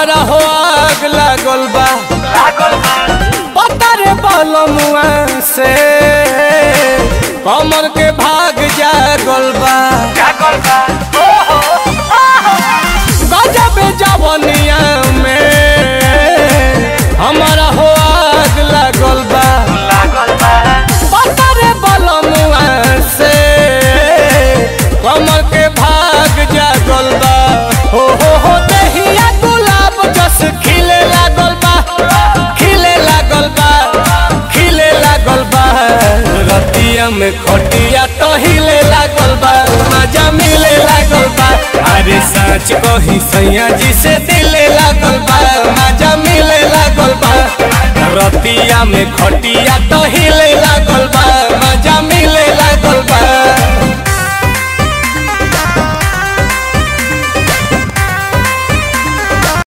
हमारा हो आग लागल बा पता रे बलमुआ से कमर के भाग जागल बा गजब जवनिया में हमारा हो आग लागल बा पता रे बलमुआ से कमर के भाग जागल बा हो दहिया गुलाब जस खिले लागल बा खिले लागल बा खिले लागल बा रतिया में खटिया तो हिले लागल बा मजा मिले लागल बा अरे सच कही सैया जी से